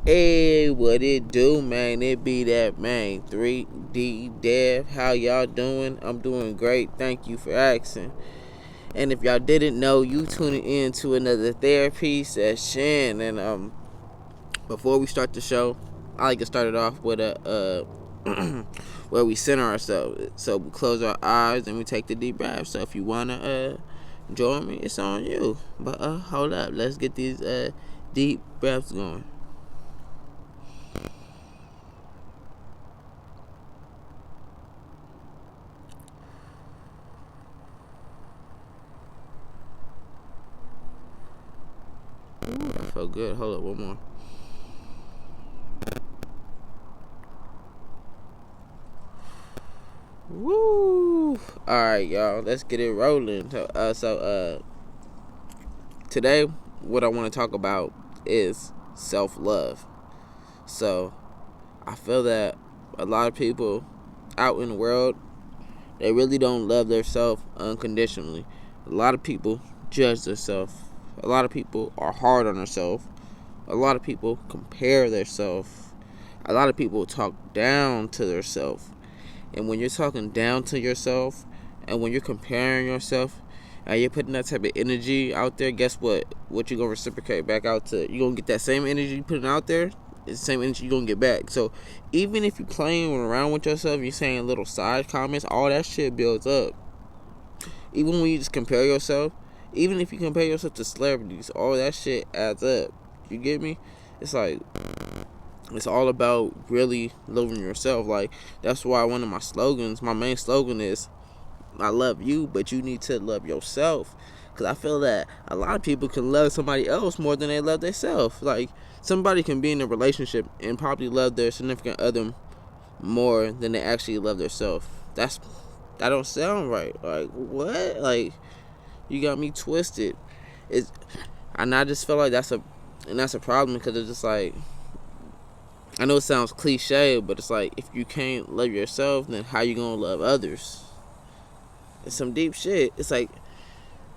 Hey, what it do, man? It be that man. 3D Dev. How y'all doing? I'm doing great. Thank you for asking. And if y'all didn't know, you tuning in to another therapy session. And before we start the show, I like to start it off with a where we center ourselves. So we close our eyes and we take the deep breath. So if you wanna join me, it's on you. But hold up, let's get these deep breaths going. Ooh, that felt good. Hold up, one more. Woo! All right, y'all. Let's get it rolling. Today, what I want to talk about is self-love. So, I feel that a lot of people out in the world, they really don't love themselves unconditionally. A lot of people judge themselves. A lot of people are hard on themselves. A lot of people compare themselves. A lot of people talk down to themselves. And when you're talking down to yourself and when you're comparing yourself and you're putting that type of energy out there, guess what? What you're going to reciprocate back out to, you're going to get that same energy you putting out there, it's the same energy you're going to get back. So even if you're playing around with yourself, you're saying little side comments, all that shit builds up. Even when you just compare yourself, even if you compare yourself to celebrities, all that shit adds up. You get me? It's like, it's all about really loving yourself. Like, that's why one of my slogans, my main slogan is, I love you, but you need to love yourself. Because I feel that a lot of people can love somebody else more than they love themselves. Like, somebody can be in a relationship and probably love their significant other more than they actually love themselves. That don't sound right. Like, what? Like, you got me twisted. It's, and I just feel like that's a problem, because it's just like, I know it sounds cliche, but it's like, if you can't love yourself, then how you gonna love others? It's some deep shit. It's like,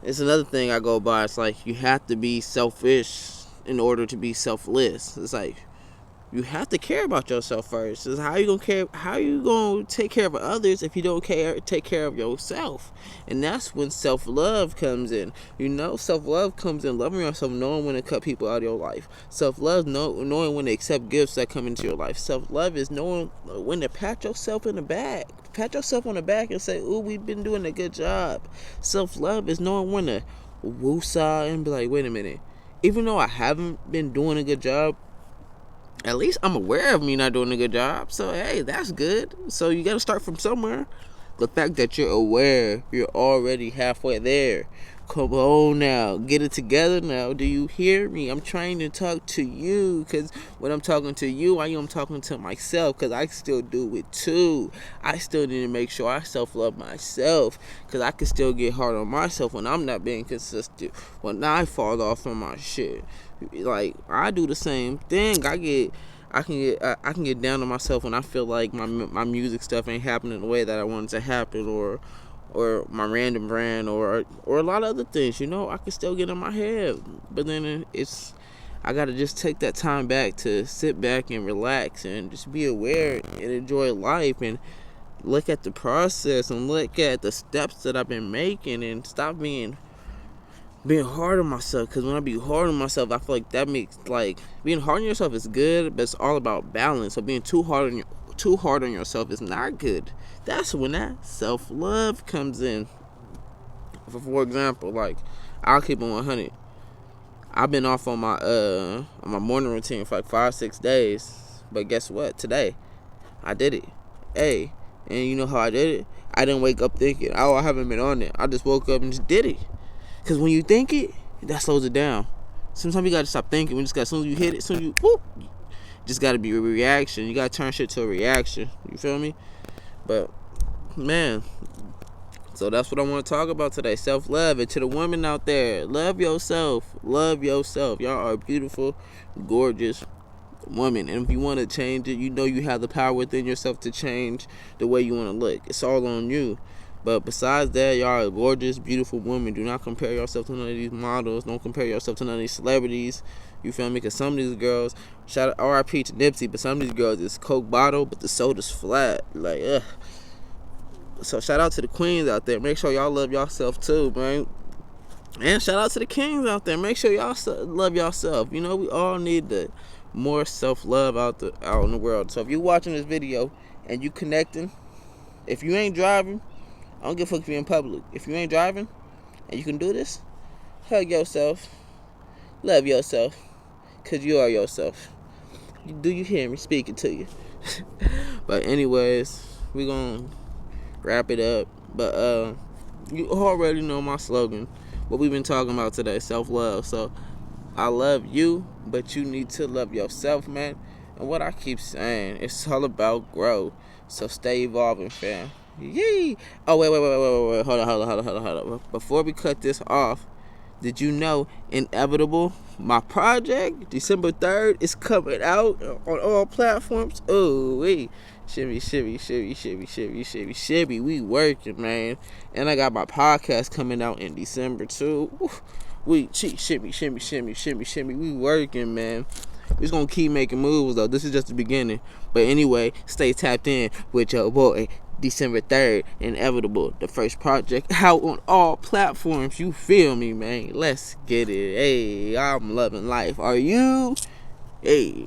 it's another thing I go by. It's like, you have to be selfish in order to be selfless. It's like, you have to care about yourself first. It's how you gonna care? How you gonna take care of others if you don't take care of yourself? And that's when self love comes in. Self love comes in loving yourself, knowing when to cut people out of your life. Self love, knowing when to accept gifts that come into your life. Self love is knowing when to pat yourself in the back. Pat yourself on the back and say, "Ooh, we've been doing a good job." Self love is knowing when to woosah and be like, "Wait a minute." Even though I haven't been doing a good job, at least I'm aware of me not doing a good job. So, hey, that's good. So, you got to start from somewhere. The fact that you're aware, you're already halfway there. Come on now. Get it together now. Do you hear me? I'm trying to talk to you, because when I'm talking to you, I am talking to myself, because I still do it too. I still need to make sure I self-love myself, because I can still get hard on myself when I'm not being consistent, when I fall off on my shit. Like, I do the same thing. I can get down on myself when I feel like my music stuff ain't happening the way that I want it to happen, or my random brand, or a lot of other things. I can still get in my head, but then I gotta just take that time back to sit back and relax and just be aware and enjoy life, and look at the process and look at the steps that I've been making, and stop being hard on myself. Because when I be hard on myself, I feel like that makes, like, being hard on yourself is good, but it's all about balance. So being too hard on yourself is not good. That's when that self-love comes in. For example, like, I'll keep it 100. I've been off on my morning routine for like 5-6 days, but guess what? Today I did it. Hey, and you know how I did it? I didn't wake up thinking, "Oh, I haven't been on it." I just woke up and just did it. Because when you think it, that slows it down. Sometimes you got to stop thinking. As soon as you hit it, as soon as you, whoop, just got to be a reaction. You got to turn shit to a reaction. You feel me? But, man, so that's what I want to talk about today. Self-love. And to the women out there, love yourself. Love yourself. Y'all are beautiful, gorgeous women. And if you want to change it, you have the power within yourself to change the way you want to look. It's all on you. But besides that, y'all are gorgeous, beautiful women. Do not compare yourself to none of these models. Don't compare yourself to none of these celebrities. You feel me? Because some of these girls, shout out R.I.P. to Nipsey, but some of these girls is Coke bottle, but the soda's flat. Like, ugh. So shout out to the queens out there. Make sure y'all love yourself too, man. And shout out to the kings out there. Make sure y'all love yourself. You know, we all need the more self-love out in the world. So if you're watching this video and you connecting, if you ain't driving, I don't give a fuck if you're in public. If you ain't driving and you can do this, hug yourself, love yourself, because you are yourself. Do you hear me speaking to you? But anyways, we're going to wrap it up. But you already know my slogan, what we've been talking about today, self-love. So I love you, but you need to love yourself, man. And what I keep saying, it's all about growth. So stay evolving, fam. Yee! Oh, wait. Hold on. Before we cut this off, did you know Inevitable, my project, December 3rd, is coming out on all platforms? Oh, wait. Shimmy. We working, man. And I got my podcast coming out in December, too. Shimmy. We working, man. We're just gonna keep making moves, though. This is just the beginning. But anyway, stay tapped in with your boy, December 3rd, Inevitable, the first project out on all platforms. You feel me, man? Let's get it. Hey, I'm loving life. Are you? Hey.